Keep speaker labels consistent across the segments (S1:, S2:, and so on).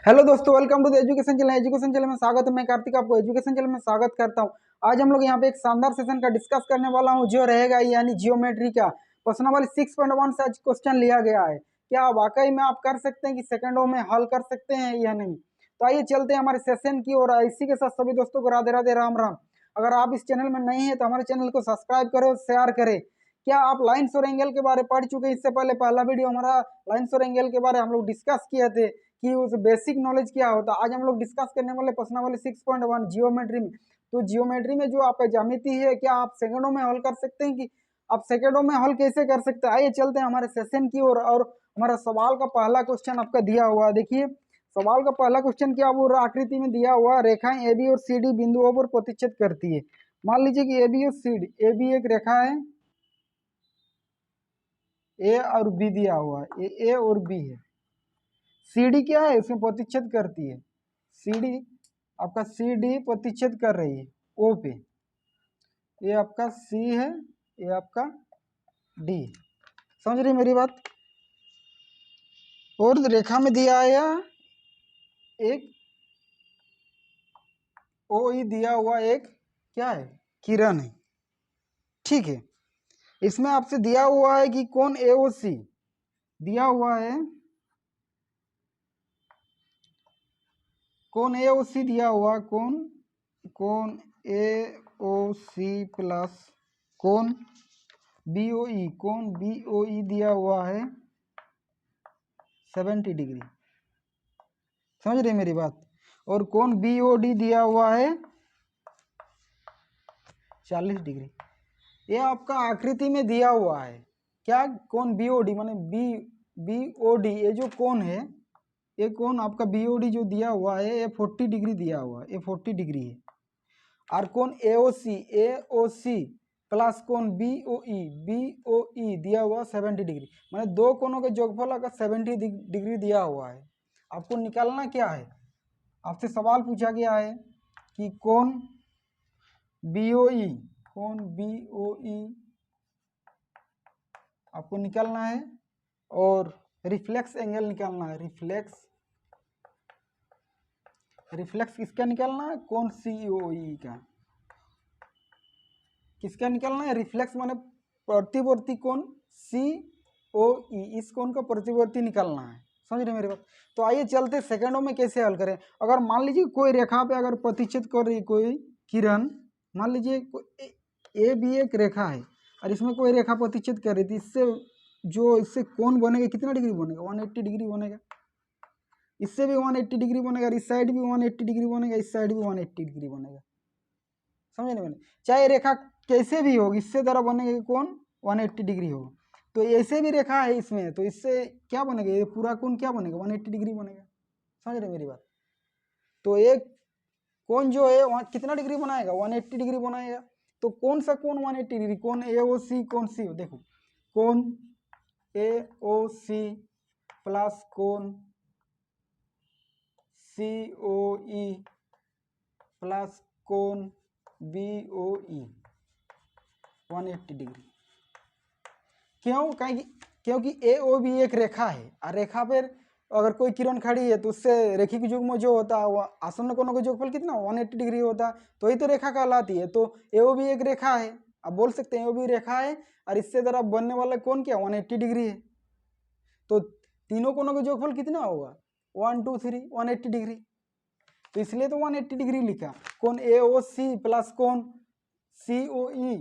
S1: Hello दोस्तों, welcome to the education channel. Education channel में स्वागत है। मैं कार्तिक आपको एजुकेशन चैनल में स्वागत करता हूं। आज हम लोग यहां पे एक शानदार सेशन का डिस्कस करने वाला हूं जो रहेगा यानी जियोमेट्री का प्रश्नावली 6.1 से आज क्वेश्चन लिया गया है। क्या वाकई में आप कर सकते हैं कि सेकंडों में हल कर सकते हैं या नहीं? तो आइए चलते हैं हमारे सेशन की ओर। इसी के साथ सभी दोस्तों को राधे राधे, राम राम। अगर आप इस चैनल में नहीं है तो हमारे चैनल को सब्सक्राइब करें और शेयर करें। क्या आप लाइन्स और एंगल के बारे में पढ़ चुके हैं? इससे पहले पहला वीडियो हमारा लाइन्स और एंगल के बारे में हम लोग डिस्कस किए थे कि उस बेसिक नॉलेज क्या होता है। आज हम लोग डिस्कस करने वाले प्रश्नावली 6.1 जियोमेट्री में। तो जियोमेट्री में जो आपका ज्यामिति है, क्या आप सेकंडों में हल कर सकते हैं? कि आप सेकंडों में हल कैसे कर सकते हैं? आइए चलते हैं हमारे सेशन की ओर। और हमारा सवाल का पहला क्वेश्चन आपका दिया हुआ है। देखिए सवाल का पहला क्वेश्चन क्या वो आकृति में दिया हुआ, रेखाएं ए बी और सी डी बिंदुओं पर प्रतिच्छेद करती है। मान लीजिए कि ए बी और सी डी, ए बी एक रेखा है, ए और बी दिया हुआ है, ए और बी है। सीडी क्या है? इसमें प्रतिच्छेद करती है। सीडी आपका सीडी प्रतिच्छेद कर रही है ओ पे। ये आपका सी है, ये आपका डी। समझ रही मेरी बात? और रेखा में दिया है एक ओ ई दिया हुआ, एक क्या है? किरण है। ठीक है, इसमें आपसे दिया हुआ है कि कौन ए ओ सी दिया हुआ है, कौन ए ओ सी दिया हुआ, कौन कौन ए ओ सी प्लस कौन बी ओ ई, कौन बी ओ ई दिया हुआ है 70 डिग्री। समझ रहे मेरी बात? और कौन बी ओ डी दिया हुआ है 40 डिग्री। ये आपका आकृति में दिया हुआ है। क्या? कौन बी ओ डी माने बी ओ डी, ये जो कौन है, ये कौन आपका बी ओ डी जो दिया हुआ है ये 40 डिग्री दिया हुआ है, ये 40 डिग्री है। और कौन ए ओ सी प्लस कौन बी ओ ई दिया हुआ 70 डिग्री। मैंने दो कोनों के जोगफल का 70 डिग्री दिया हुआ है। आपको निकालना क्या है? आपसे सवाल पूछा गया है कि कौन बी ओ ई, कौन बी ओ ई आपको निकालना है, और रिफ्लेक्स एंगल निकालना है। रिफ्लेक्स किसका निकालना है? कौन सी ओ ई का किसका निकालना है? रिफ्लेक्स माने प्रतिवर्ती कोण सी ओ ई, इस कोण का प्रतिवर्ती निकालना है। समझ रहे मेरी बात? तो आइए चलते सेकंडों में कैसे हल करें। अगर मान लीजिए कोई रेखा पे अगर प्रतिच्छेद कर रही कोई किरण, मान लीजिए ए बी एक रेखा है और इसमें कोई रेखा प्रतिच्छेद कर रही थी, इससे कोण बनेगा कितना डिग्री बनेगा? 180 डिग्री बनेगा। इससे भी 180 डिग्री बनेगा, इस साइड भी 180 डिग्री बनेगा, इस साइड भी 180 डिग्री बनेगा। समझे नहीं? मैंने चाहे रेखा कैसे भी होगी, इससे द्वारा बनेगा कौन 180 डिग्री होगा। तो ऐसे भी रेखा है इसमें, तो इससे क्या बनेगा? ये पूरा कोण क्या बनेगा? 180 डिग्री बनेगा। समझ रहे मेरी बात? तो एक कोण जो है वहाँ कितना डिग्री बनाएगा? 180 डिग्री बनाएगा। तो कौन सा कोण 180 डिग्री? कौन ए ओ सी, कौन सी हो? देखो कौन ए ओ सी प्लस कौन सी ओ ई प्लस कौन बी ओ ई 180 डिग्री। क्यों? क्योंकि ए ओ बी एक रेखा है और रेखा पर अगर कोई किरण खड़ी है तो उससे रेखिक युग्म जो होता है वो आसन्न कोणों का योगफल कितना 180 डिग्री होता है, तो ही तो रेखा कहलाती है। तो ए ओ बी एक रेखा है, आप बोल सकते हैं ए ओ बी रेखा है और इससे तरह बनने वाला कोण क्या 180 डिग्री है। तो तीनों कोणों का योगफल कितना होगा? 1 2 3 180 डिग्री। तो इसलिए तो 180 डिग्री लिखा। कौन ए ओ सी प्लस कौन सी ओ ई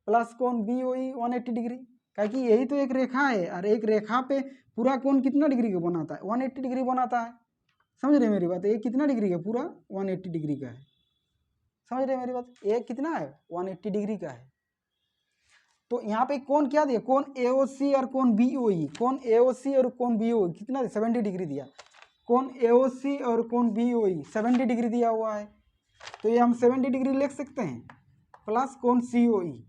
S1: प्लस कौन बी ओ ई 180 डिग्री। क्योंकि यही तो एक रेखा है और एक रेखा पे पूरा कोण कितना डिग्री का बनाता है? 180 डिग्री बनाता है। समझ रहे मेरी बात? ये कितना डिग्री का? पूरा 180 डिग्री का है। समझ रहे मेरी बात? ये कितना है? 180 डिग्री का है। तो यहाँ पे कौन क्या दिया? कौन ए ओ सी और कौन बी ओ ई, कौन ए ओ सी और कौन बी ओ कितना 70 डिग्री दिया। कौन ए ओ सी और कौन बी ओ ई 70 डिग्री दिया हुआ है, तो ये हम 70 डिग्री लिख सकते हैं प्लस कौन सी ओ ई।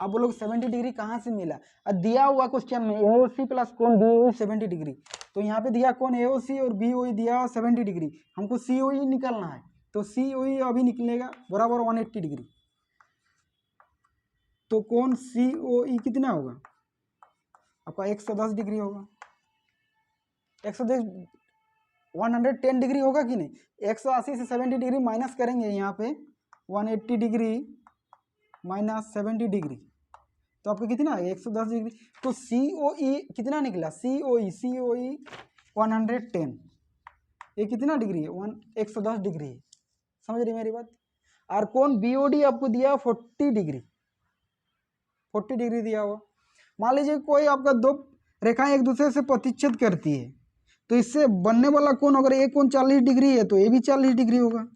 S1: अब वो लोग 70 डिग्री कहाँ से मिला? दिया हुआ क्वेश्चन में ए ओ सी प्लस कौन बी ओ ई 70 डिग्री, तो यहाँ पे दिया कौन ए ओ सी और बी ओ ई दिया 70 डिग्री, हमको सी ओ ई निकालना है। तो सी ओ ई अभी निकलेगा बराबर 180 डिग्री। तो कौन सी ओ ई कितना होगा आपका? 110 डिग्री होगा। 110 110 डिग्री होगा कि नहीं? 180 से 70 डिग्री माइनस करेंगे यहाँ पे 180 डिग्री माइनस 70 डिग्री, तो आपका कितना है 110 डिग्री। तो COE कितना निकला? COE 110, ये कितना डिग्री है? 110 डिग्री है। समझ रही मेरी बात? और कोण BOD आपको दिया 40 डिग्री, 40 डिग्री दिया हुआ। मान लीजिए कोई आपका दो रेखाएं एक दूसरे से प्रतिच्छेद करती है, तो इससे बनने वाला कोण, अगर एक कोण 40 डिग्री है तो ये भी 40 डिग्री होगा।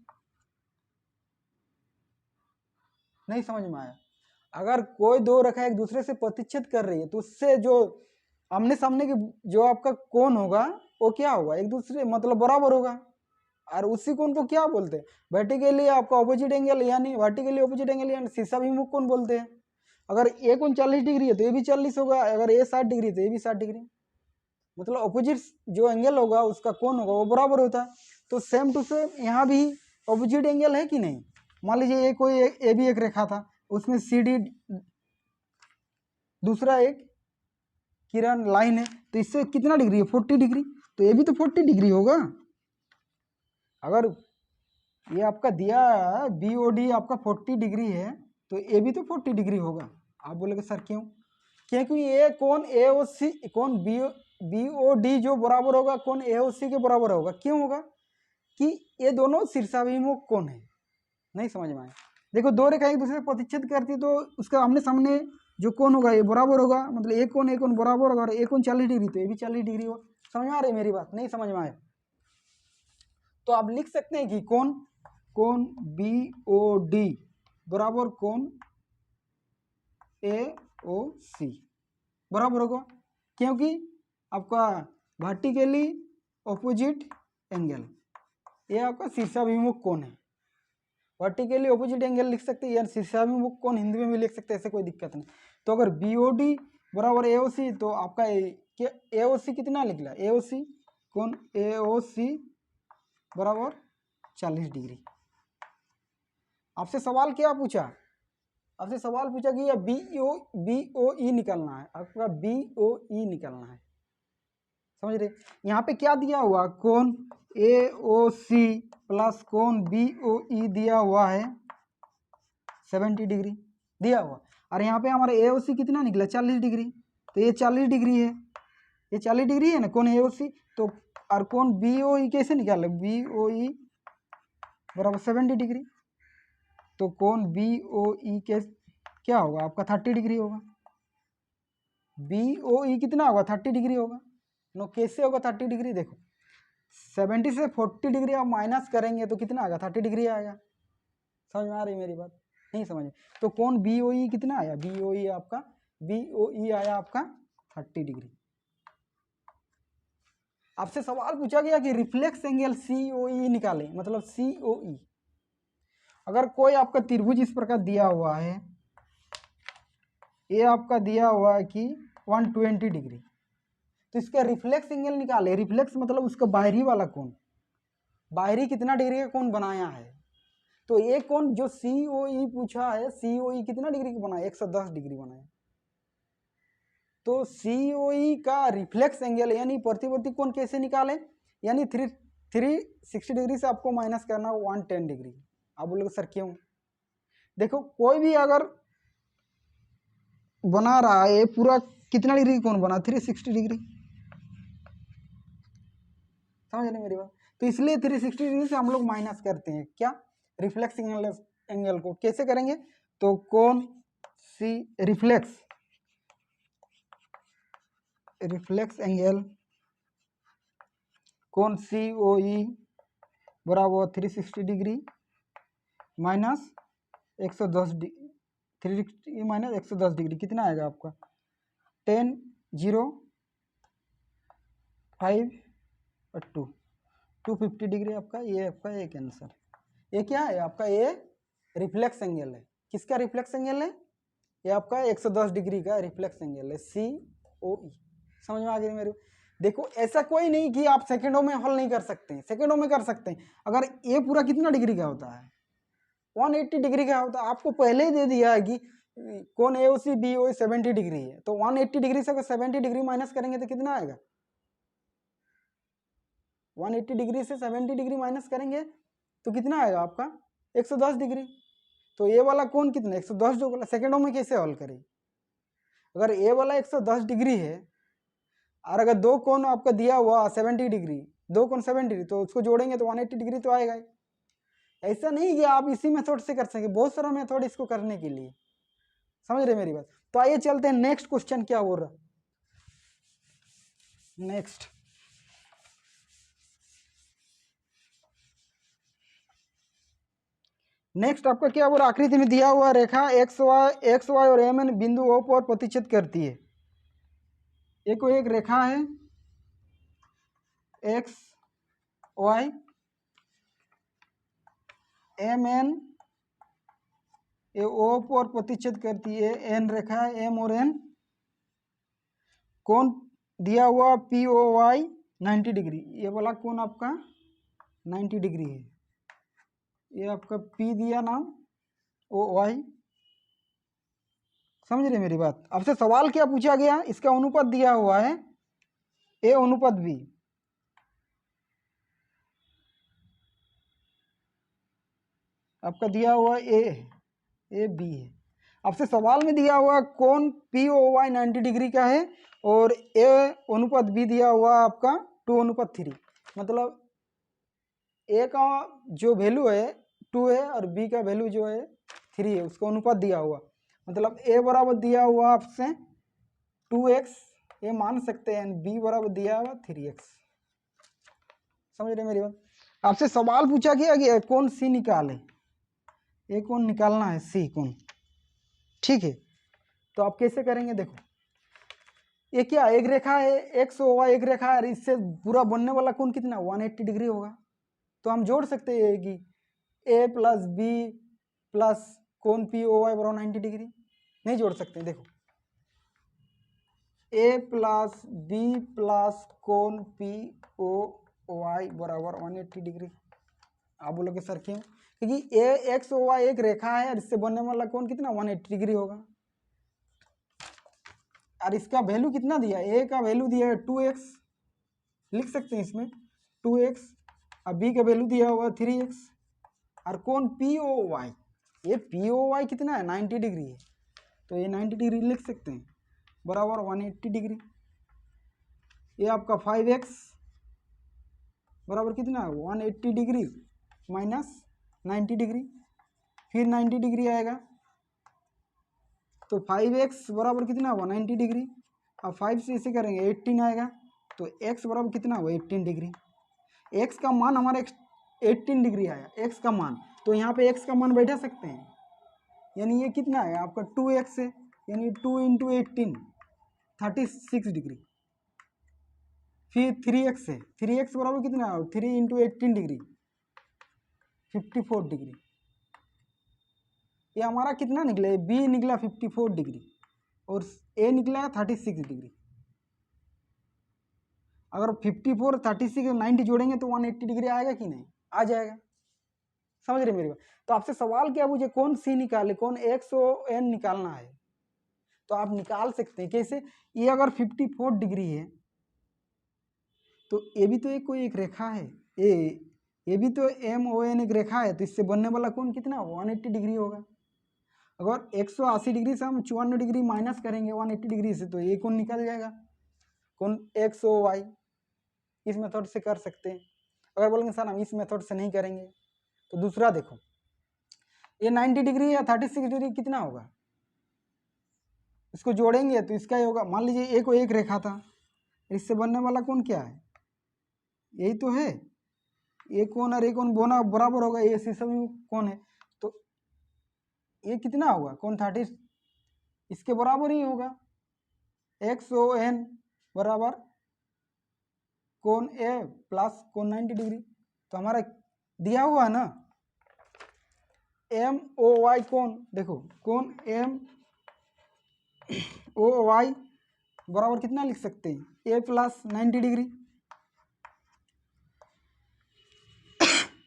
S1: नहीं समझ में आया? अगर कोई दो रेखा एक दूसरे से प्रतिच्छेद कर रही है तो उससे जो आमने सामने की जो आपका कोण होगा वो क्या होगा? एक दूसरे मतलब बराबर होगा। और उसी कोण को क्या बोलते हैं? वर्टिकली आपका ऑपोजिट एंगल, यानी वर्टिकली ऑपोजिट एंगल यानी शीर्षाभिमुख कोण बोलते हैं। अगर ये कोण 40 डिग्री है तो ये भी 40 होगा, अगर ये 60 डिग्री तो ये भी 60 डिग्री, मतलब ऑपोजिट जो एंगल होगा उसका कोण होगा वो बराबर होता है। तो सेम टू सेम यहाँ भी ऑपोजिट एंगल है कि नहीं? मान लीजिए ये कोई ये भी एक रेखा था, उसमें CD दूसरा एक किरण लाइन है, तो इससे कितना डिग्री है? 40 डिग्री, तो ये भी तो 40 डिग्री होगा। अगर ये आपका दिया BOD आपका 40 डिग्री है तो ये भी तो 40 डिग्री होगा। आप बोलेंगे सर क्यों? क्योंकि ये कोण AOC कोण BOD जो बराबर होगा कोण AOC के बराबर होगा। क्यों होगा? कि ये दोनों शीर्षाभिमुख कोण है। नहीं समझ में आया? देखो दो रेखा एक दूसरे से प्रतिच्छेद करती है तो उसका आमने सामने जो कोण होगा ये बराबर होगा, मतलब एक कोण बराबर होगा, और एक कोण 40 डिग्री तो ये भी 40 डिग्री होगा। समझ में आ रही मेरी बात? नहीं समझ में आया तो आप लिख सकते हैं कि कोण BOD बराबर कोण AOC बराबर होगा, क्योंकि आपका वर्टिकली ऑपोजिट एंगल, ये आपका शीर्षाभिमुख कोण है। वर्टिकली ऑपोजिट एंगल लिख सकते हैं या शीर्षाभिमुख कोण हिंदी में भी लिख सकते हैं, ऐसे कोई दिक्कत नहीं। तो अगर BOD बराबर AOC तो आपका AOC कितना निकला? AOC कोण AOC बराबर 40 डिग्री। आपसे सवाल क्या पूछा? आपसे सवाल पूछा कि यह BOE निकलना है, आपका BOE निकलना है। समझ रहे? यहाँ पे क्या दिया हुआ? कोण AOC प्लस कोण BOE दिया हुआ है 70 डिग्री दिया हुआ, और यहाँ पे हमारा AOC कितना निकला? 40 डिग्री, तो ये 40 डिग्री है, ये 40 डिग्री है ना कोण AOC। तो और कोण BOE कैसे निकाले? BOE बराबर 70 डिग्री, तो कोण BOE के क्या होगा? आपका 30 डिग्री होगा। BOE कितना होगा? 30 डिग्री होगा। नो कैसे होगा 30 डिग्री? देखो 70 से 40 डिग्री आप माइनस करेंगे तो कितना आएगा? 30 डिग्री आएगा। समझ में आ रही मेरी बात? नहीं समझ? तो कोण BOE कितना आया? BOE आपका BOE आया आपका 30 डिग्री। आपसे सवाल पूछा गया कि रिफ्लेक्स एंगल COE निकालें, मतलब COE। अगर कोई आपका त्रिभुज इस प्रकार दिया हुआ है, ये आपका दिया हुआ है कि 120 डिग्री, तो इसका रिफ्लेक्स एंगल निकाले। रिफ्लेक्स मतलब उसका बाहरी वाला कोण, बाहरी कितना डिग्री का कोण बनाया है। तो ये कोण जो COE पूछा है, COE कितना डिग्री का बनाया? 110 डिग्री बनाया। तो COE का रिफ्लेक्स एंगल यानी प्रतिवर्ती कोण कैसे निकालें? यानी 360 डिग्री से आपको माइनस करना 110 डिग्री। आप बोलोगे सर क्यों? देखो कोई भी अगर बना रहा है, पूरा कितना डिग्री कोण बना? 360 डिग्री। समझ रहे मेरी बात? तो इसलिए 360 डिग्री से हम लोग माइनस करते हैं क्या? रिफ्लेक्स एंगल को कैसे करेंगे? तो कोण रिफ्लेक्स एंगल कोण COE बराबर 360 degree minus 110 degree, 360 minus 110 degree कितना आएगा आपका? 10 0 5 और 250 डिग्री आपका। ये आपका एक आंसर। ये क्या है आपका? ये रिफ्लेक्स एंगल है। किसका रिफ्लेक्स एंगल है? ये आपका 110 डिग्री का रिफ्लेक्स एंगल है COE। समझ में आ गई मेरे? देखो ऐसा कोई नहीं कि आप सेकंडों में हल नहीं कर सकते, सेकंडों में कर सकते हैं। अगर ये पूरा कितना डिग्री का होता है? 180 डिग्री का होता है। आपको पहले ही दे दिया है कि कोण AOC BOE 70 डिग्री है, तो 180 डिग्री से अगर 70 डिग्री माइनस करेंगे तो कितना आएगा? 180 डिग्री से 70 डिग्री माइनस करेंगे तो कितना आएगा आपका 110 डिग्री। तो ये वाला कोण कितना 110 जो बोला, सेकेंडों में कैसे हल करें? अगर ये वाला 110 डिग्री है और अगर दो कोण आपका दिया हुआ 70 डिग्री, दो कोण 70 डिग्री, तो उसको जोड़ेंगे तो 180 डिग्री तो आएगा ही। ऐसा नहीं कि आप इसी मेथड से कर सके, बहुत सारा मेथड इसको करने के लिए, समझ रहे मेरी बात। तो आइए चलते हैं नेक्स्ट क्वेश्चन क्या हो रहा। नेक्स्ट आपका क्या हो रहा, आकृति में दिया हुआ रेखा एक्स वाई और एम एन बिंदु ओ पर प्रतिच्छेद करती है। एक रेखा है एक्स वाई एम एन, ये ओ पर प्रतिच्छेद करती है, एन रेखा है एम और एन, कोण दिया हुआ पी ओ वाई 90 डिग्री, ये वाला कोण आपका 90 डिग्री है। ये आपका पी दिया नाम ओ वाई, समझ रहे मेरी बात। आपसे सवाल क्या पूछा गया, इसका अनुपात दिया हुआ है ए अनुपात बी, आपका दिया हुआ ए बी है। आपसे सवाल में दिया हुआ कोण पी ओ वाई 90 डिग्री का है और ए अनुपात बी दिया हुआ आपका 2:3, मतलब ए का जो वैल्यू है 2 है और बी का वैल्यू जो है 3 है, उसका अनुपात दिया हुआ, मतलब ए बराबर दिया हुआ आपसे 2x, ये मान सकते हैं, बी बराबर दिया हुआ 3x, समझ रहे मेरी बात। आपसे सवाल पूछा गया कि कौन सी निकाले, ये कौन निकालना है, सी कौन, ठीक है। तो आप कैसे करेंगे, देखो ये क्या एक रेखा है एक्स होगा, एक रेखा है, इससे पूरा बनने वाला कोण कितना 180 डिग्री होगा। तो हम जोड़ सकते हैं कि ए प्लस बी प्लस कोण पी ओ वाई बराबर 90 डिग्री, नहीं जोड़ सकते। देखो ए प्लस बी प्लस कोण पी ओ वाई बराबर 180 डिग्री। आप बोलोगे सर क्यों, क्योंकि ए एक्स ओ वाई एक रेखा है और इससे बनने वाला कोण कितना 180 डिग्री होगा, और इसका वैल्यू कितना दिया, ए का वैल्यू दिया है 2x, लिख सकते हैं इसमें 2x, और बी का वैल्यू दिया हुआ 3x, और कोण पी ओ वाई, ये पी ओ वाई कितना है 90 डिग्री है, तो ये 90 डिग्री लिख सकते हैं बराबर 180 डिग्री। ये आपका 5x बराबर कितना है 180 डिग्री माइनस 90 डिग्री, फिर 90 डिग्री आएगा, तो 5x बराबर कितना हुआ 90 डिग्री, और 5 से इसे करेंगे 18 आएगा, तो x बराबर कितना हुआ 18 डिग्री। x का मान हमारा 18 डिग्री आया, x का मान, तो यहाँ पे x का मान बैठा सकते हैं, यानी ये कितना है आपका 2x है, यानी 2 इंटू 18 36 डिग्री, फिर 3x है, 3x बराबर कितना है 3 इंटू 18 डिग्री 54 डिग्री, ये हमारा कितना निकला, बी निकला 54 डिग्री और ए निकला 36 डिग्री। अगर 54 36 और 90 जोड़ेंगे तो 180 डिग्री आएगा कि नहीं, आ जाएगा, समझ रहे मेरी बात। तो आपसे सवाल क्या पूछे, कौन सी निकाले, कौन एक्स ओ एन निकालना है, तो आप निकाल सकते हैं कैसे। ये अगर 54 डिग्री है तो ये भी तो एक कोई एक रेखा है, ये भी तो एम ओ एन एक रेखा है, तो इससे बनने वाला कोण कितना 180 डिग्री होगा। अगर 180 डिग्री से हम 54 डिग्री माइनस करेंगे 180 डिग्री से, तो ये कोण निकल जाएगा, कोण एक्स ओ वाई। इस मेथड से कर सकते हैं। अगर बोलेंगे सर हम इस मेथड से नहीं करेंगे, तो दूसरा देखो, ये 90 डिग्री या 36 डिग्री कितना होगा, इसको जोड़ेंगे तो इसका ही होगा। मान लीजिए एक एक रेखा था, इससे बनने वाला कोण क्या है, यही तो है, ये कोण और ये कोण बोना बराबर होगा, ये सभी कोण है, तो ये कितना होगा कोण 30 इसके बराबर ही होगा, एक्स ओ एन बराबर कोण ए प्लस कोण 90 डिग्री। तो हमारा दिया हुआ है ना एम ओ वाई कोण, देखो कोण एम ओ वाई बराबर कितना लिख सकते हैं ए प्लस 90 डिग्री।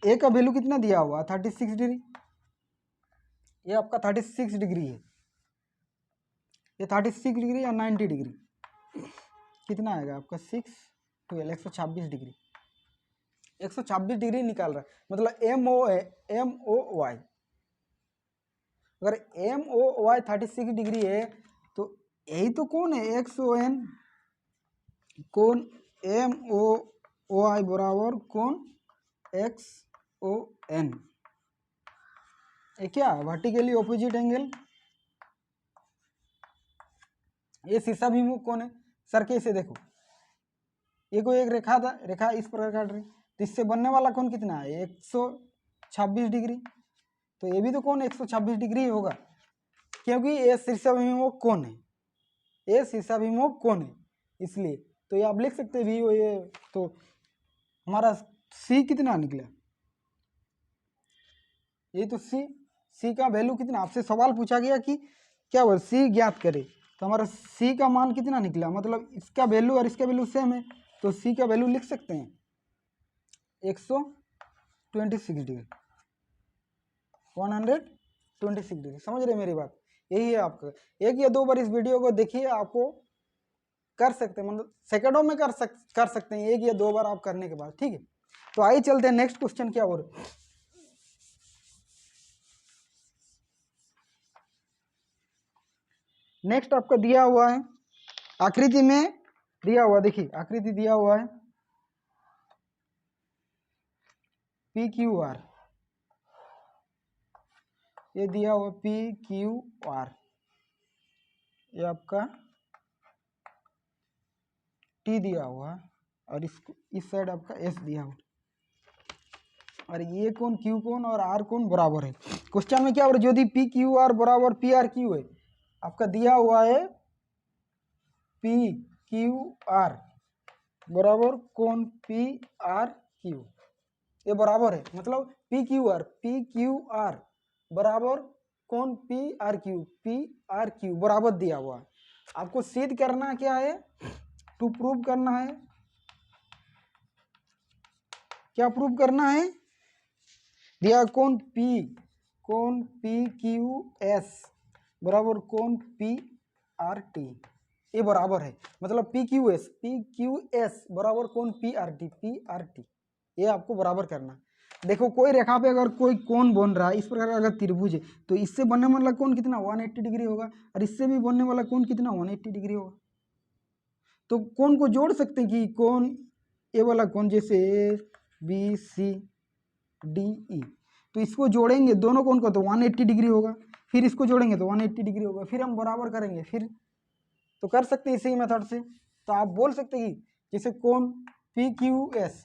S1: ए का वैल्यू कितना दिया हुआ 36 डिग्री, ये आपका 36 डिग्री है, ये 36 डिग्री या 90 डिग्री कितना आएगा आपका 6 12 126 डिग्री। 126 डिग्री निकाल रहा है, मतलब MOY। अगर MOY 36 डिग्री है तो यही तो कौन है XON, कौन MOY बराबर कौन XON। ये क्या वर्टिकली ऑपोजिट एंगल। ये शीर्षा विमुख कौन है सर के, इसे देखो, ये कोई एक रेखा था, रेखा इस प्रकार काट रही, तो इससे बनने वाला कोण कितना है 126 डिग्री। तो ये भी तो कोण 126 डिग्री होगा, क्योंकि ये शीर्षाभिमुख कोण है, ये शीर्षाभिमुख कोण है, इसलिए। तो ये आप लिख सकते हैं भी ये, तो हमारा सी कितना निकला, ये तो सी का वैल्यू कितना, आपसे सवाल पूछा गया कि क्या बोल सी ज्ञात करे, तो हमारा सी का मान कितना निकला, मतलब इसका वैल्यू और इसका वैल्यू सेम है, तो सी का वैल्यू लिख सकते हैं 126 डिग्री, 126 डिग्री। समझ रहे मेरी बात, यही है आपका। एक या दो बार इस वीडियो को देखिए, आपको कर सकते हैं, मतलब सेकंडों में कर सकते हैं, एक या दो बार आप करने के बाद, ठीक है। तो आइए चलते हैं नेक्स्ट क्वेश्चन क्या हो रहा है। नेक्स्ट आपका दिया हुआ है आकृति में, दिया हुआ, देखिए आकृति दिया हुआ है PQR, ये दिया हुआ PQR, ये आपका T दिया हुआ है, और इसको इस साइड आपका S दिया हुआ, और ये कोण Q कोण और R कोण बराबर है। क्वेश्चन में क्या हो रहा है, यदि PQR बराबर PRQ है, आपका दिया हुआ है PQR बराबर कोण PRQ, ये बराबर है, मतलब PQR बराबर कोण PRQ बराबर दिया हुआ है। आपको सिद्ध करना क्या है, टू प्रूव करना है, क्या प्रूव करना है, दिया कोण PQS बराबर कोण PRT, ये बराबर है, मतलब PQS बराबर कोण PRT, ये आपको बराबर करना। देखो कोई रेखा पे अगर कोई कोण बन रहा है, इस प्रकार अगर त्रिभुज है, तो इससे बनने वाला कोण कितना 180 डिग्री होगा, और इससे भी बनने वाला कोण कितना 180 डिग्री होगा। तो कोण को जोड़ सकते हैं कि कोण ये वाला कोण, जैसे ABCDE, तो इसको जोड़ेंगे दोनों कोण को तो 180 डिग्री होगा, फिर इसको जोड़ेंगे तो 180 डिग्री होगा, फिर हम बराबर करेंगे, फिर तो कर सकते हैं इसी मेथड से। तो आप बोल सकते हैं कि जैसे कोण PQS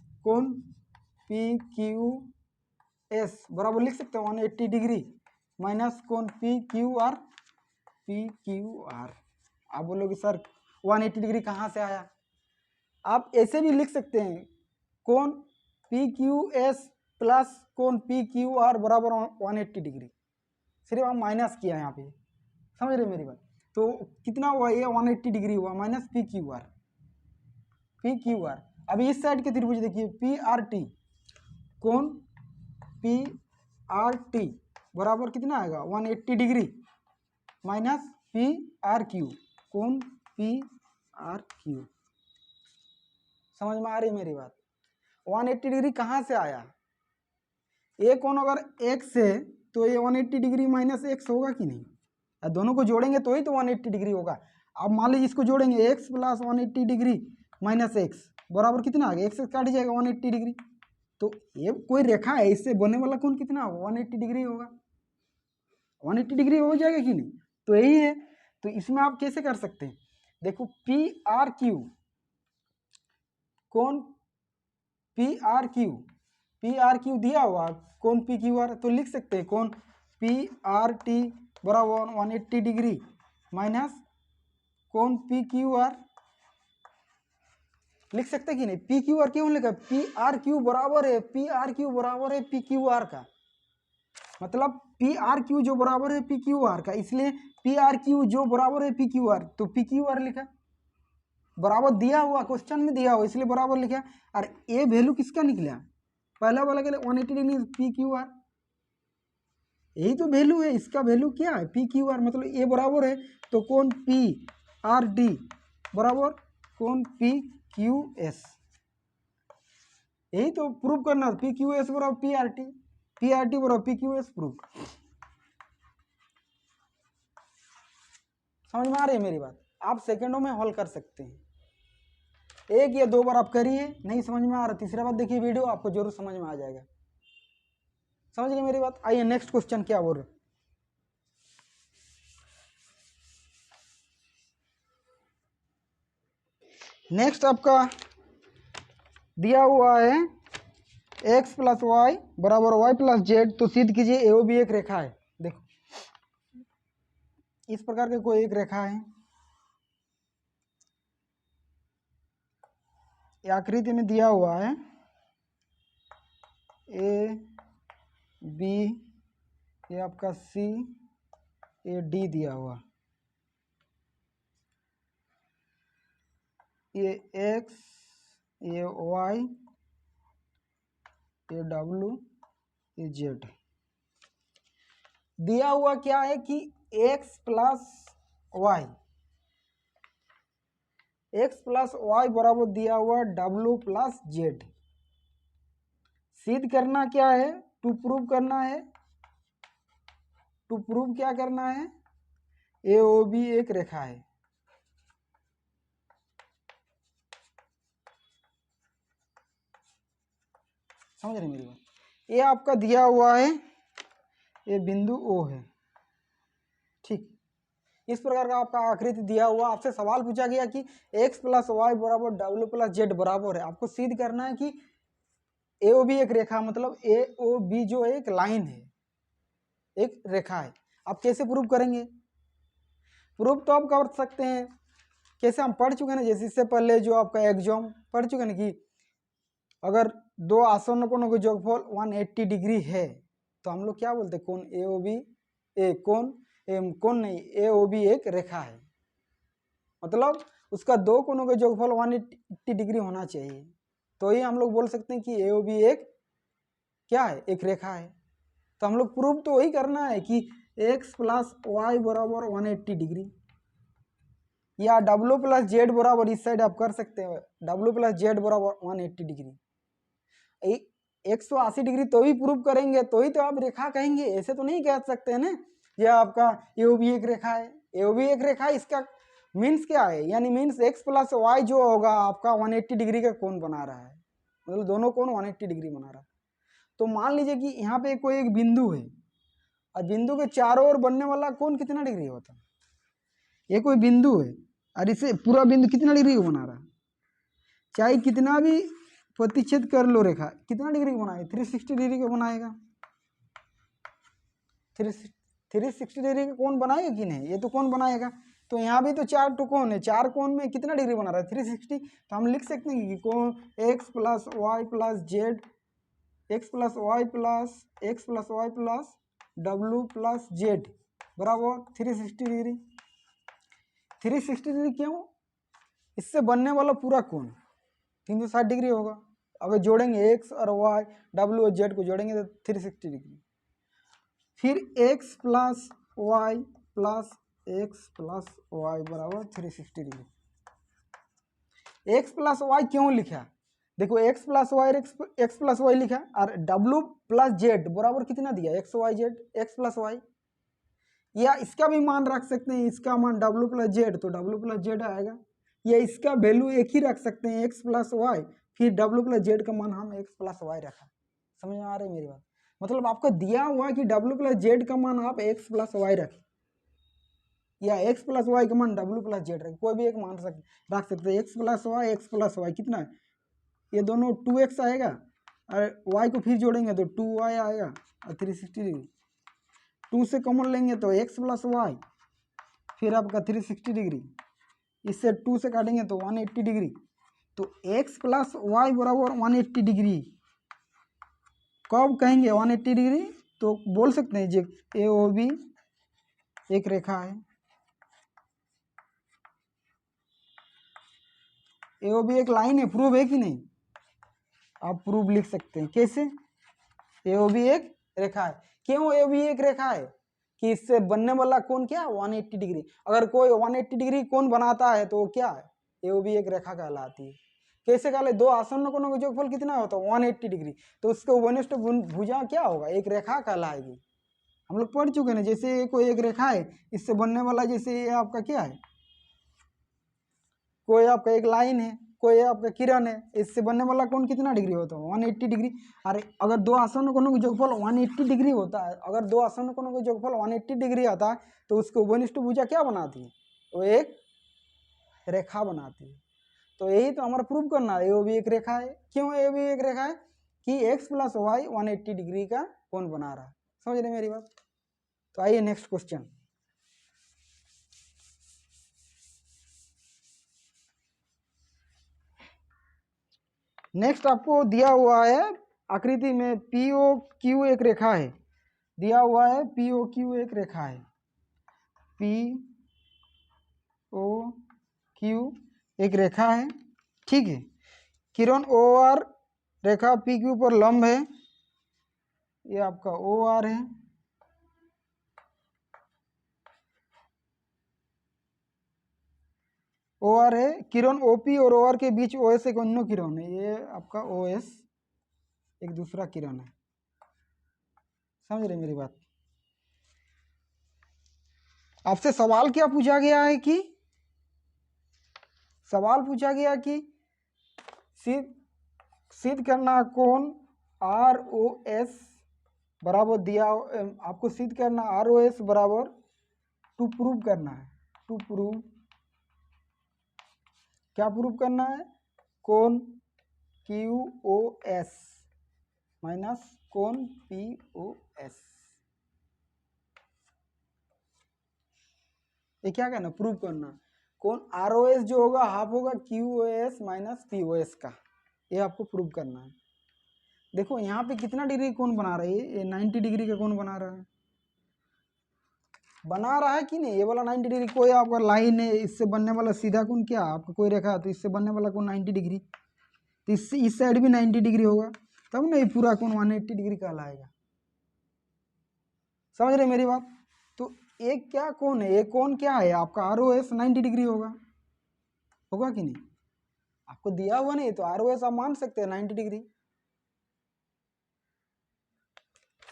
S1: बराबर लिख सकते हैं 180 डिग्री माइनस कोण PQR। आप बोलोगे सर 180 डिग्री कहाँ से आया, आप ऐसे भी लिख सकते हैं कोण PQS प्लस कोण PQR बराबर 180 डिग्री, सिर्फ हम माइनस किया यहाँ पे, समझ रहे मेरी बात। तो कितना हुआ, ये 180 डिग्री हुआ माइनस PQR। अभी इस साइड के त्रिभुज देखिए PRT, कोण PRT बराबर कितना आएगा 180 डिग्री माइनस PRQ, कोण PRQ। समझ में आ रही मेरी बात, 180 डिग्री कहाँ से आया, ये कोण अगर x है तो ये 180 डिग्री माइनस x होगा कि नहीं, दोनों को जोड़ेंगे तो ही तो 180 डिग्री होगा। अब मान लीजिए इसको जोड़ेंगे x plus 180 degree minus x बराबर कितना आ गया, x से काट जाएगा 180 डिग्री। तो ये कोई रेखा है, इससे बनने वाला कोण कितना होगा 180 डिग्री होगा, 180 डिग्री हो जाएगा कि नहीं, तो यही है। तो इसमें आप कैसे कर सकते हैं, देखो PRQ, कोण PRQ दिया हुआ कोण PQR, तो लिख सकते हैं कोण PRT बराबर 180 डिग्री माइनस कोण PQR, लिख सकते कि नहीं। PQR क्यों लिखा, PRQ बराबर है PQR का, मतलब PRQ जो बराबर है PQR का, इसलिए PRQ जो बराबर है PQR, तो PQR लिखा, बराबर दिया हुआ क्वेश्चन में दिया हुआ इसलिए बराबर लिखा। और ये वैल्यू किसका निकला, पहला वाला के लिए 180 डिग्री PQR, यही तो वैल्यू है, इसका वैल्यू क्या है PQR, मतलब ये बराबर है तो कोण PRD बराबर कोण PQS। यही तो प्रूव करना, पी क्यू एस बराबर P R T, P R T बराबर पी क्यू एस, प्रूव। समझ में आ रही है मेरी बात? आप सेकंडों में हल कर सकते हैं, एक या दो बार आप करिए, नहीं समझ में आ रहा तीसरा बार देखिए वीडियो, आपको जरूर समझ में आ जाएगा। समझ गए मेरी बात? आइए नेक्स्ट क्वेश्चन क्या बोल रहे, नेक्स्ट आपका दिया हुआ है x प्लस वाई बराबर वाई प्लस जेड, तो सिद्ध कीजिए एओ भी एक रेखा है। देखो इस प्रकार के कोई एक रेखा है, आकृति में दिया हुआ है ए बी, ये आपका सी, ये डी दिया हुआ, ये एक्स, ये वाई, ये डब्लू, ये जेड। दिया हुआ क्या है कि x plus y, x plus y बराबर दिया हुआ डब्लू प्लस जेड। सिद्ध करना क्या है, टू प्रूव करना है, टू प्रूव क्या करना है, ए ओ बी एक रेखा है। समझ रहे मेरी बात? ये आपका दिया हुआ है, ये बिंदु ओ है, ठीक। इस प्रकार का आपका आकृति दिया हुआ, आपसे सवाल पूछा गया कि x प्लस वाई बराबर डब्ल्यू प्लस जेड बराबर है, आपको सिद्ध करना है कि ए ओ बी एक रेखा, मतलब ए ओ बी जो एक लाइन है, एक रेखा है। आप कैसे प्रूव करेंगे? प्रूव तो आप कर सकते हैं, कैसे हम पढ़ चुके हैं ना, जैसे इससे पहले जो आपका एग्जाम पढ़ चुके हैं कि अगर दो आसन्न कोणों का योगफल 180 डिग्री है तो हम लोग क्या बोलते हैं, कोण ए ओ बी, कोण नहीं, ए ओ बी एक रेखा है, मतलब उसका दो कोणों का योगफल 180 डिग्री होना चाहिए, तो ही हम लोग बोल सकते हैं कि ए ओ बी एक क्या है, एक रेखा है। तो हम लोग प्रूव तो वही करना है कि x प्लस वाई बराबर 180 डिग्री, या डब्ल्यू प्लस जेड बराबर, इस साइड आप कर सकते हैं डब्ल्यू प्लस जेड बराबर 180 डिग्री, 180 डिग्री तो ही प्रूव करेंगे, तो ही तो आप रेखा कहेंगे, ऐसे तो नहीं कह सकते हैं ना ये आपका ए भी एक रेखा है, ए भी एक रेखा है। इसका मीन्स क्या है, यानी मीन्स एक्स प्लस वाई जो होगा आपका 180 डिग्री का कोण बना रहा है, मतलब दोनों कोण 180 डिग्री बना रहा है। तो मान लीजिए कि यहाँ पे कोई एक बिंदु है और बिंदु के चारों ओर बनने वाला कोण कितना डिग्री होता है, ये कोई बिंदु है और इसे पूरा बिंदु कितना डिग्री को बना रहा है, चाहे कितना भी प्रतिच्छेद कर लो रेखा, कितना डिग्री को बनाएगा, 360 डिग्री को बनाएगा, 360 डिग्री का कोण बनाएगा कि नहीं, ये तो कोण बनाएगा। तो यहाँ भी तो चार टू कोण है, चार कोण में कितना डिग्री बना रहा है, 360। तो हम लिख सकते हैं कि कोण x plus y plus z, x plus y plus डब्ल्यू प्लस जेड बराबर 360 डिग्री। 360 डिग्री क्यों, इससे बनने वाला पूरा कोण 360 डिग्री होगा। अगर जोड़ेंगे एक्स और वाई, डब्ल्यू और जेड को जोड़ेंगे तो 360 डिग्री। फिर x प्लस वाई बराबर 360 डिग्री। x प्लस वाई क्यों लिखा, देखो x प्लस वाई लिखा और w प्लस जेड बराबर कितना दिया, x Y z, x plus y, या इसका भी मान रख सकते हैं, इसका मान w प्लस जेड, तो w प्लस जेड आएगा, या इसका वैल्यू एक ही रख सकते हैं x प्लस वाई, फिर w प्लस जेड का मान हम x प्लस वाई रखा। समझ में आ रही है मेरी बात? मतलब आपको दिया हुआ है कि w प्लस जेड का मान आप x प्लस वाई रखें, या x प्लस वाई का मान w प्लस जेड रखें, कोई भी एक मान रख सकते हैं। x प्लस वाई कितना है, ये दोनों 2x आएगा और y को फिर जोड़ेंगे तो 2y आएगा और 360 डिग्री, 2 से कॉमन लेंगे तो x प्लस वाई, फिर आपका 360 डिग्री, इससे 2 से काटेंगे तो 180 डिग्री। तो x प्लस वाई बराबर 180 डिग्री कब कहेंगे 180 डिग्री, तो बोल सकते हैं जो ए ओ बी एक रेखा है, ए ओ बी एक लाइन है, प्रूव है कि नहीं, आप प्रूव लिख सकते हैं कैसे, ए ओ बी एक रेखा है। क्यों ए ओ बी एक रेखा है, कि इससे बनने वाला कोण क्या 180 डिग्री, अगर कोई 180 डिग्री कोण बनाता है तो वो क्या है, ए ओ बी एक रेखा कहलाती है। कैसे निकाले, दो आसन्न कोणों का योगफल कितना होता है 180 डिग्री, तो उसके उपनिष्ठ भुजा क्या होगा, एक रेखा कहलाएगी। हम लोग पढ़ चुके हैं, जैसे कोई एक रेखा है, इससे बनने वाला जैसे ये आपका क्या है, कोई आपका एक लाइन है, कोई आपका किरण है, इससे बनने वाला कोण कितना डिग्री होता है 180 डिग्री। अरे अगर दो आसन्न कोणों का योगफल 180 डिग्री होता है, अगर दो आसन्न कोणों का योगफल 180 डिग्री आता है तो उसको उपनिष्ठ भुजा क्या बनाती है, वो एक रेखा बनाती है। तो यही तो हमारा प्रूव करना है, ये भी एक रेखा है। क्यों ये भी एक रेखा है कि x + y 180 डिग्री का कोण बना रहा है। समझ रहे मेरी बात। तो आइए नेक्स्ट क्वेश्चन। नेक्स्ट आपको दिया हुआ है आकृति में POQ एक रेखा है, दिया हुआ है POQ एक रेखा है, POQ एक रेखा है, ठीक है। किरण OR रेखा PQ पर लंब है, ये आपका OR है, OR है। किरण OP और OR के बीच OS एक अन्य किरण है, ये आपका OS एक दूसरा किरण है। समझ रहे मेरी बात। आपसे सवाल क्या पूछा गया है कि, सवाल पूछा गया कि सिद्ध करना कोण ROS बराबर दिया, आपको सिद्ध करना ROS बराबर, टू प्रूव करना है, टू प्रूव, क्या प्रूव करना है, कोण QOS माइनस कोण POS, ये क्या कहना, प्रूव करना। कोण ROS जो होगा हाफ होगा QOS माइनस POS का, ये आपको प्रूव करना है। देखो यहाँ पे कितना डिग्री कोण बना रहा है, ये 90 डिग्री का कोण बना रहा है, बना रहा है कि नहीं, ये वाला 90 डिग्री। कोई आपका लाइन है, इससे बनने वाला सीधा कोण क्या, आपका कोई रेखा है तो इससे बनने वाला कोण 90 डिग्री, तो इससे इस साइड भी 90 डिग्री होगा, तब ना ये पूरा कोण 180 डिग्री कहलाएगा। समझ रहे मेरी बात। तो एक क्या कोण है, एक कोण क्या है आपका ROS 90 डिग्री होगा, होगा कि नहीं, आपको दिया हुआ नहीं तो ROS आप मान सकते हैं 90 डिग्री।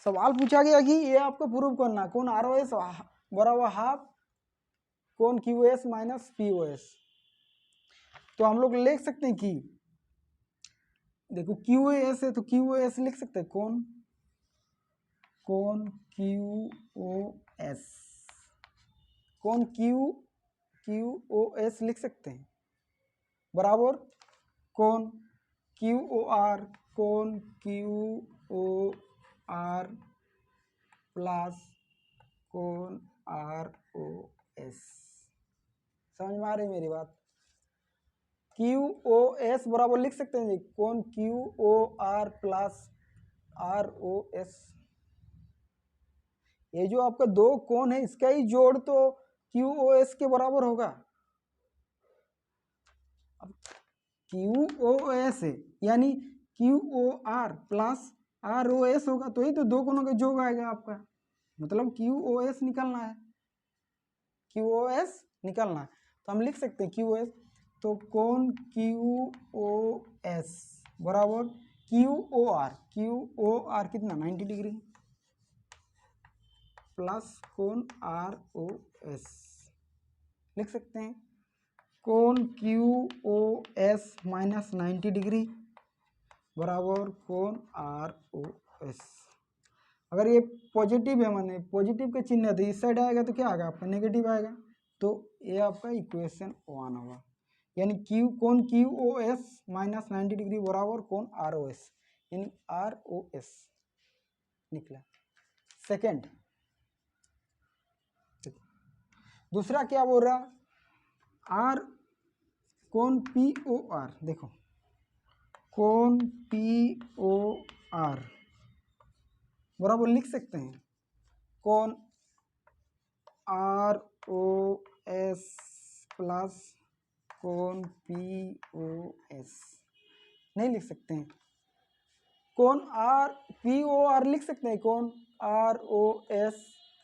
S1: सवाल पूछा गया कि ये आपको प्रूव करना, कोण ROS बराबर हाफ कोण QOS माइनस POS। तो हम लोग लिख सकते हैं कि देखो QOS है तो QOS लिख सकते हैं, कोण QOS, कोण QOS लिख सकते हैं बराबर कोण QOR, कोण QOR प्लस कोण ROS। समझ में आ रही मेरी बात। QOS बराबर लिख सकते हैं जी, कोण QOR प्लस ROS। ये जो आपका दो कोण है इसका ही जोड़ तो QOS के बराबर होगा। अब QOS है यानी QOR प्लस ROS होगा, तो ही तो दो कोणों का जोड़ आएगा आपका, मतलब QOS निकलना है, QOS निकलना है। तो हम लिख सकते हैं QOS, तो कोण QOS बराबर QOR कितना 90 डिग्री प्लस कोण ROS लिख सकते हैं, कोण QOS माइनस 90 डिग्री बराबर कोण ROS। अगर ये पॉजिटिव है, माने पॉजिटिव का चिन्ह है तो इस साइड आएगा तो क्या आएगा आपका नेगेटिव आएगा, तो ये आपका इक्वेशन 1 होगा, यानी कोण QOS माइनस 90 डिग्री बराबर कोण ROS, यानी ROS निकला। सेकंड, दूसरा क्या बोल रहा, कोण POR, देखो कोण POR बराबर लिख सकते हैं कोण ROS प्लस कोण POS, नहीं लिख सकते हैं, कोण POR लिख सकते हैं, कोण ROS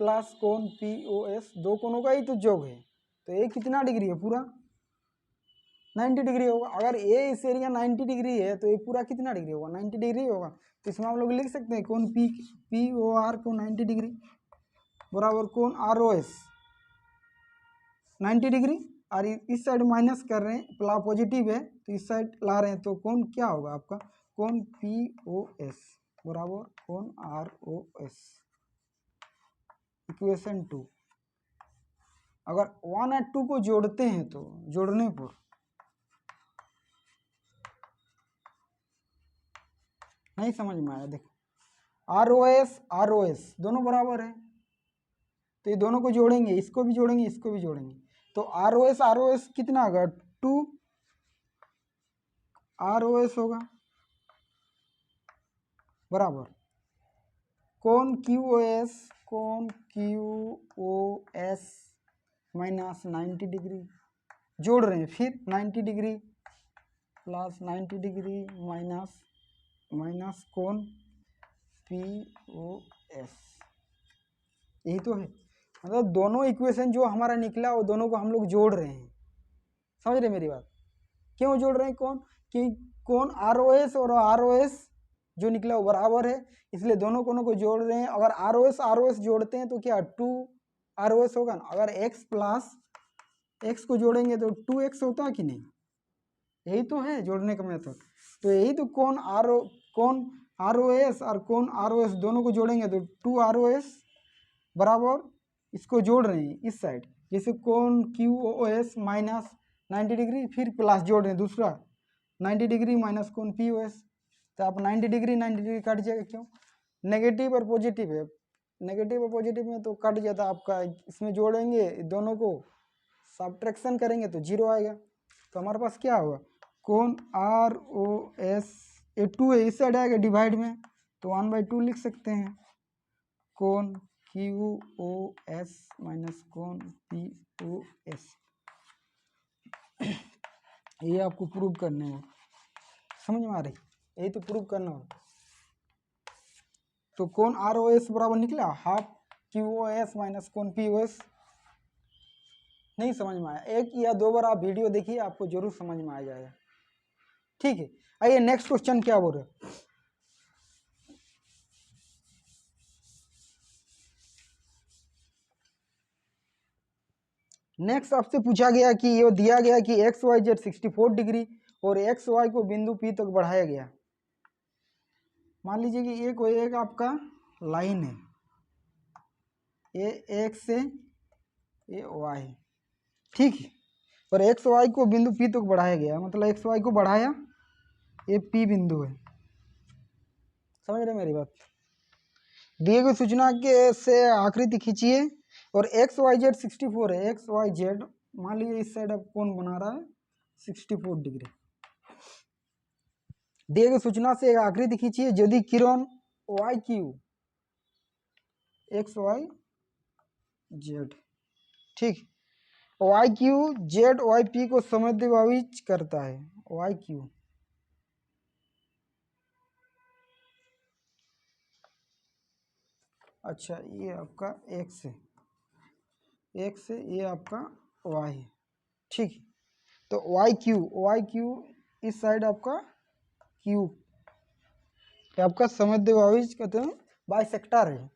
S1: प्लस कोण POS, दो कोणों का ही तो योग है, तो ये कितना डिग्री है पूरा 90 डिग्री होगा। अगर ए इस एरिया 90 डिग्री है तो ये पूरा कितना डिग्री होगा? 90 डिग्री होगा। तो इसमें हम लोग लिख सकते हैं कोण पी ओ आर को 90 डिग्री बराबर कोण आर ओ एस 90 डिग्री। और इस साइड माइनस कर रहे हैं, प्ला पॉजिटिव है तो इस साइड ला रहे हैं, तो कोण क्या होगा आपका? कोण पी ओ एस बराबर कोण आर ओ एस। इक्वेशन 2। अगर 1 और 2 को जोड़ते हैं तो जोड़ने पर नहीं समझ में आया। देखो आर ओ एस दोनों बराबर है, तो ये दोनों को जोड़ेंगे, इसको भी जोड़ेंगे, इसको भी जोड़ेंगे, तो आर ओ एस कितना होगा? 2 आर ओ एस होगा बराबर कोण Q O S minus 90 degree जोड़ रहे हैं, फिर 90 डिग्री प्लस 90 डिग्री माइनस कोण पी ओ एस। यही तो है, मतलब दोनों इक्वेशन जो हमारा निकला वो दोनों को हम लोग जोड़ रहे हैं। समझ रहे मेरी बात? क्यों जोड़ रहे हैं? कि कोण आर ओ एस और आर ओ एस जो निकला वो बराबर है, इसलिए दोनों कोणों को जोड़ रहे हैं। अगर आर ओ एस जोड़ते हैं तो क्या 2 आर ओ एस होगा ना। अगर x प्लस एक्स को जोड़ेंगे तो 2x होता है कि नहीं? यही तो है जोड़ने का मेथड। तो यही तो कोण आर ओ एस और कोण आर ओ एस दोनों को जोड़ेंगे तो 2 आर ओ एस बराबर इसको जोड़ रहे हैं इस साइड, जैसे कोण Q O S minus 90 degree, फिर प्लस जोड़ रहे हैं दूसरा 90 डिग्री माइनस कोण पी ओ एस। तो आप 90 डिग्री कट जाएगा, क्यों? नेगेटिव और पॉजिटिव है, नेगेटिव और पॉजिटिव में तो कट जाता आपका। इसमें जोड़ेंगे दोनों को, सब्ट्रैक्शन करेंगे तो 0 आएगा। तो हमारे पास क्या होगा? कोण आर ओ एस, ए 2 है इस साइड आएगा डिवाइड में, तो 1/2 लिख सकते हैं कोण क्यू ओ एस माइनस कोण पी ओ एस। ये आपको प्रूव करने हो, समझ में आ रही? यही तो प्रूव करना हो। तो कोण आर ओ एस बराबर निकला half Q O S minus कोण पी ओ एस। नहीं समझ में आया? 1 या 2 बार आप वीडियो देखिए, आपको जरूर समझ में आ जाएगा। ठीक है, आइए नेक्स्ट क्वेश्चन क्या बोल रहे? नेक्स्ट आपसे पूछा गया कि ये दिया गया कि एक्स वाई जेड 64 डिग्री और एक्स वाई को बिंदु पी तक बढ़ाया गया। मान लीजिए कि ये कोई एक आपका लाइन है, ये एक्स से ये वाई, ठीक है, और एक्स वाई को बिंदु पी तक बढ़ाया गया, मतलब एक्स वाई को बढ़ाया, ये पी बिंदु है। समझ रहे मेरी बात? दिए गई सूचना के से आकृति खींचिए और एक्स वाई जेड 64 है, एक्स वाई जेड मान लीजिए इस साइड अब कौन बना रहा है 64 डिग्री। दिए गई सूचना से एक आकृति खींचिए यदि किरण Y Q X Y Z, ठीक, Y Q Z Y P को समद्विभाजित करता है, वाई क्यू अच्छा ये आपका एक्स है, एक्स है, ये आपका वाई है, ठीक। तो वाई क्यू इस साइड आपका क्यू, आपका समद्विभाजित कहते हैं बाइसेक्टर है।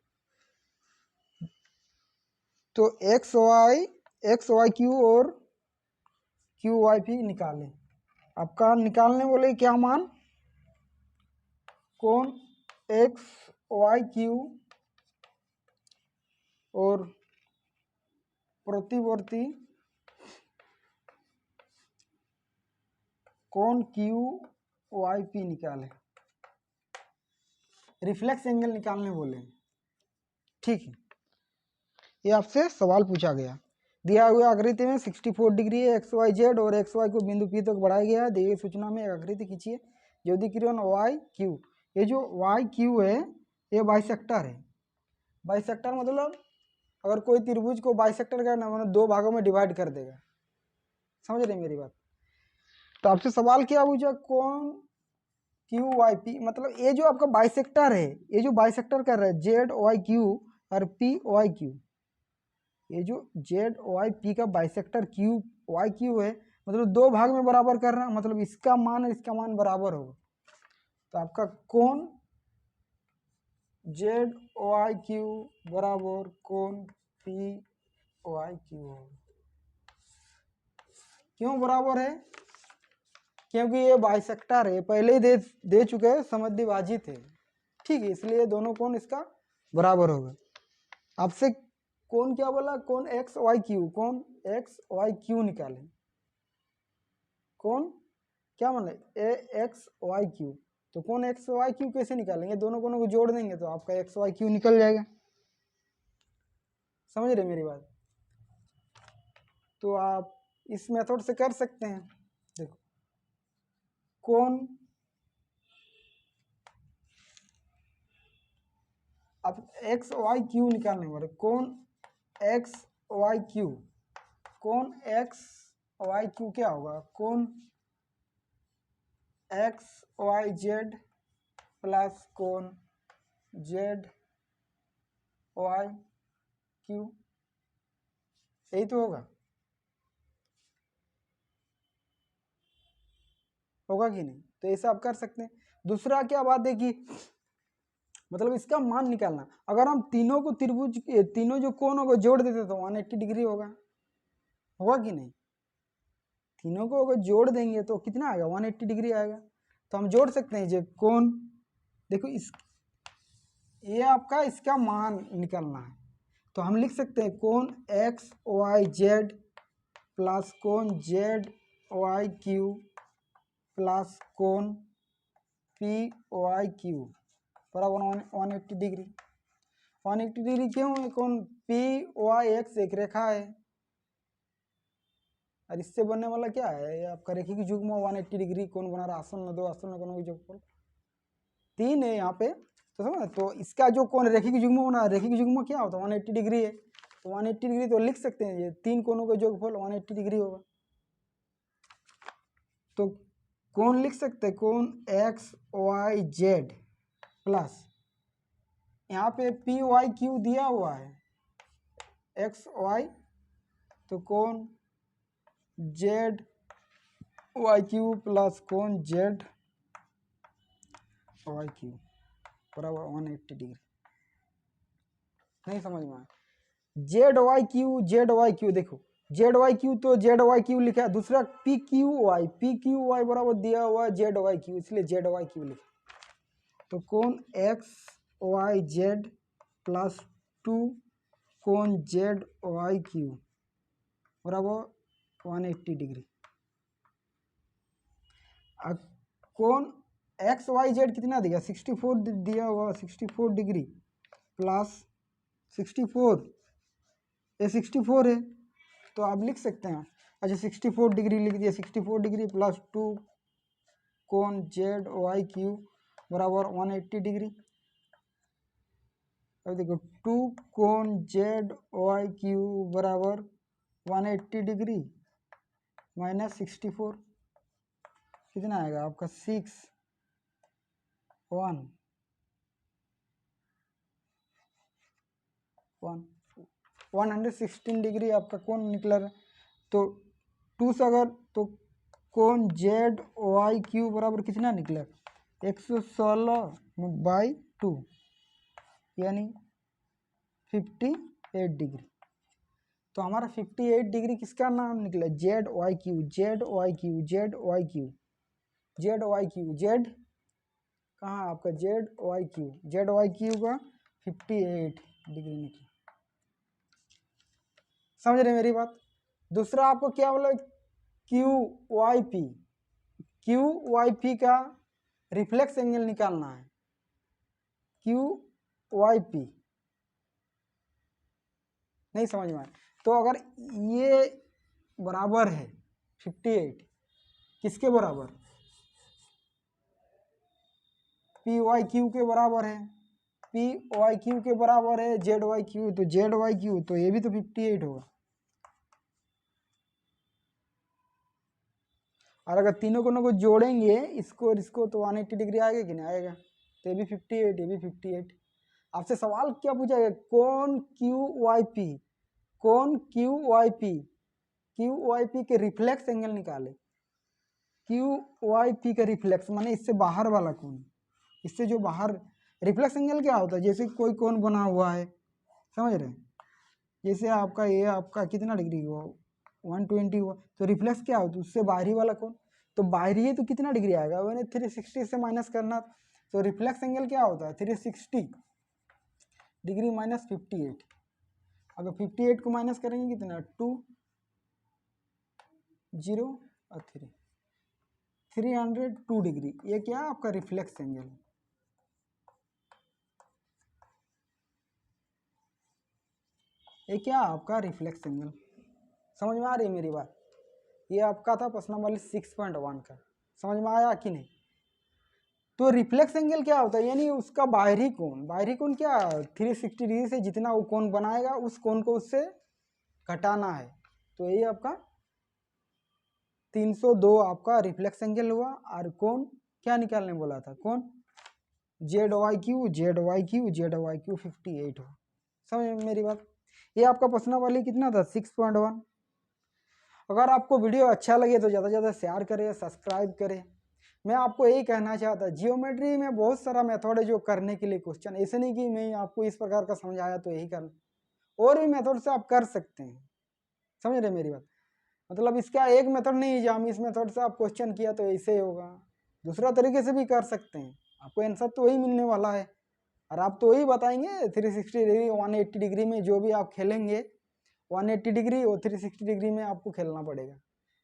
S1: तो एक्स वाई क्यू और क्यू वाई पी निकालें। आपका निकालने बोले क्या मान? कोण एक्स वाई क्यू और प्रतिवर्ती कोण क्यू वाई पी निकाले, रिफ्लेक्स एंगल निकालने बोले, ठीक है। ये आपसे सवाल पूछा गया। दिया हुआ आकृति में 64 डिग्री है, एक्स वाई जेड और एक्स वाई को बिंदु पी तक बढ़ाया गया है। दी गई सूचना में एक आकृति खींचिए यदि किरण वाई क्यू, ये जो वाई क्यू है ये बाइसेक्टर है। बाइसेक्टर मतलब अगर कोई त्रिभुज को बाइसेक्टर करना मतलब 2 भागों में डिवाइड कर देगा। समझ रहे मेरी बात? तो आपसे सवाल क्या पूछा? कौन क्यू वाई पी, मतलब ये जो आपका बाइसेक्टर है, ये जो बाइसेक्टर कर रहा है जेड वाई क्यू और पी वाई क्यू, ये जो जेड वाई पी का बाइसेक्टर क्यू वाई क्यू है, मतलब दो भाग में बराबर कर रहा है, मतलब इसका मान और इसका मान बराबर होगा। तो आपका कोण जेड वाई क्यू बराबर कोण पी वाई क्यू होगा। क्यों बराबर है? क्योंकि ये बाइसेक्टर है, पहले ही दे चुके हैं, समद्विभाजित है, ठीक है, इसलिए दोनों कोण इसका बराबर होगा। आपसे कोण क्या बोला? कोण एक्स वाई क्यू, कोण एक्स वाई क्यू निकालें। कोण क्या मतलब ए एक्स वाई क्यू, तो कोण एक्स वाई क्यू कैसे निकालेंगे? दोनों कोणों को जोड़ देंगे तो आपका एक्स वाई क्यू निकल जाएगा। समझ रहे मेरी बात? तो आप इस मेथड से कर सकते हैं। देखो कोण अब एक्स वाई क्यू निकालने वाले, कोण एक्स वाई क्यू, कोण एक्स वाई क्यू क्या होगा? कोण एक्स वाई जेड प्लस कोण जेड वाई क्यू, यही तो होगा कि नहीं? तो ऐसा आप कर सकते हैं। दूसरा क्या बात है कि मतलब इसका मान निकालना, अगर हम तीनों को त्रिभुज, तीनों जो कोणों को जोड़ देते तो 180 डिग्री होगा कि नहीं? तीनों को अगर जोड़ देंगे तो कितना आएगा? 180 डिग्री आएगा। तो हम जोड़ सकते हैं जो कोण, देखो इस ये आपका इसका मान निकालना है, तो हम लिख सकते हैं कोण एक्स वाई जेड प्लस कोण जेड वाई क्यू प्लस कोण पी वाई क्यू बराबर 180 डिग्री। 180 डिग्री क्यों है? कोण पी वाई एक्स एक रेखा है और इससे बनने वाला क्या है? ये आपका रेखिक युग्म 180 डिग्री कोण बना रहा है। आसन्न दो आसन्न कोणों के योगफल 3 है यहाँ पे, तो समझ। तो इसका जो कोण रेखिक युग्म बना, रेखिक युग्म क्या होता है? 180 डिग्री है, तो 180 डिग्री तो लिख सकते हैं ये 3 कोणों का योगफल 180 डिग्री होगा। तो कोण लिख सकते हैं कोण एक्स वाई जेड प्लस यहाँ पे पी वाई क्यू दिया हुआ है एक्स वाई, तो कोण जेड वाई क्यू प्लस कोण जेड वाई क्यू बराबर 180 डिग्री। नहीं समझ में आया? जेड वाई क्यू, देखो जेड वाई क्यू तो जेड वाई क्यू लिखा है, दूसरा पी क्यू वाई बराबर दिया हुआ है जेड वाई क्यू, इसलिए जेड वाई क्यू लिखा। तो कोण एक्स वाई जेड प्लस 2 कोण जेड वाई क्यू बराबर 180 डिग्री। कोण एक्स वाई जेड कितना दिया? 64 दिया हुआ, 64 डिग्री प्लस 64, ये 64 है, तो आप लिख सकते हैं। अच्छा 64 डिग्री लिख दिया, 64 डिग्री प्लस 2 कोण जेड वाई क्यू बराबर 180 डिग्री। अब देखो 2 कोण जेड वाई क्यू बराबर 180 डिग्री माइनस 64 कितना आएगा आपका? 116 डिग्री आपका कोण निकला। तो 2 से अगर तो कोण जेड वाई क्यू बराबर कितना निकला? 116/2 यानी 58 डिग्री। तो हमारा 58 डिग्री किसका नाम निकला? Z Y Q, Z Y Q, Z Y Q, Z Y Q, Z कहाँ आपका? जेड वाई क्यू का 58 डिग्री निकला। समझ रहे मेरी बात? दूसरा आपको क्या बोला? क्यू वाई पी का रिफ्लेक्स एंगल निकालना है। क्यू वाई पी नहीं समझ में आया? तो अगर ये बराबर है 58 किसके बराबर? पी वाई क्यू के बराबर है, पी वाई क्यू के बराबर है जेड वाई क्यू, तो जेड वाई क्यू तो ये भी तो 58 होगा। और अगर तीनों कोनों को जोड़ेंगे इसको और इसको तो 180 डिग्री आएगा कि नहीं आएगा? तो ये भी 58, ये भी 58। आपसे सवाल क्या पूछा गया? कोण क्यू वाई पी, कोण Q Y P Q O I P के रिफ्लेक्स एंगल निकाले। क्यू ओ आई पी का रिफ्लेक्स माने इससे बाहर वाला कोण, इससे जो बाहर, रिफ्लेक्स एंगल क्या होता है, जैसे कोई कोण बना हुआ है, समझ रहे हैं, जैसे आपका ये आपका कितना डिग्री हुआ 120 हुआ, तो रिफ्लेक्स क्या होता है, उससे बाहरी वाला कोण, तो बाहरी है तो कितना डिग्री आएगा, मैंने 360 से माइनस करना, तो रिफ्लेक्स एंगल क्या होता है 360 डिग्री माइनस 58, अगर 58 को माइनस करेंगे कितना 2 0 और 302 डिग्री, ये क्या है आपका रिफ्लेक्स एंगल। ये क्या आपका रिफ्लेक्स एंगल, समझ में आ रही है मेरी बात। ये आपका था प्रश्न नंबर 6.1 का, समझ में आया कि नहीं। तो रिफ्लेक्स एंगल क्या होता है, यानी उसका बाहरी कोण, बाहरी कोण क्या 360 डिग्री से जितना वो कोण बनाएगा उस कोण को उससे घटाना है, तो यही आपका 302 आपका रिफ्लेक्स एंगल हुआ। और कोण क्या निकालने बोला था, कोण जेड वाई क्यू 58 हो, समझ में मेरी बात। ये आपका प्रश्न वाली कितना था 6.1। अगर आपको वीडियो अच्छा लगे तो ज़्यादा से ज़्यादा शेयर करें, सब्सक्राइब करें। मैं आपको यही कहना चाहता, जियोमेट्री में बहुत सारा मेथड है जो करने के लिए क्वेश्चन, ऐसे नहीं कि मैं आपको इस प्रकार का समझाया तो यही करना, और भी मेथड से आप कर सकते हैं, समझ रहे मेरी बात। मतलब इसका एक मेथड नहीं है, हम इस मेथड से आप क्वेश्चन किया तो ऐसे ही होगा, दूसरा तरीके से भी कर सकते हैं, आपको आंसर तो वही मिलने वाला है। और आप तो वही बताएंगे 360 डिग्री 180 डिग्री में जो भी आप खेलेंगे 180 डिग्री और 360 डिग्री में आपको खेलना पड़ेगा।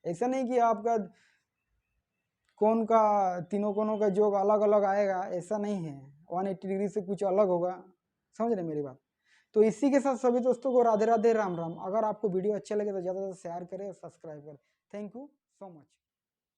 S1: ऐसा नहीं कि आपका कोण का तीनों कोणों का जोग अलग अलग आएगा, ऐसा नहीं है, 180 डिग्री से कुछ अलग होगा, समझ रहे मेरी बात। तो इसी के साथ सभी दोस्तों को राधे राधे, राम राम। अगर आपको वीडियो अच्छा लगे तो ज़्यादा से ज़्यादा शेयर करें और सब्सक्राइब करें। Thank you so much.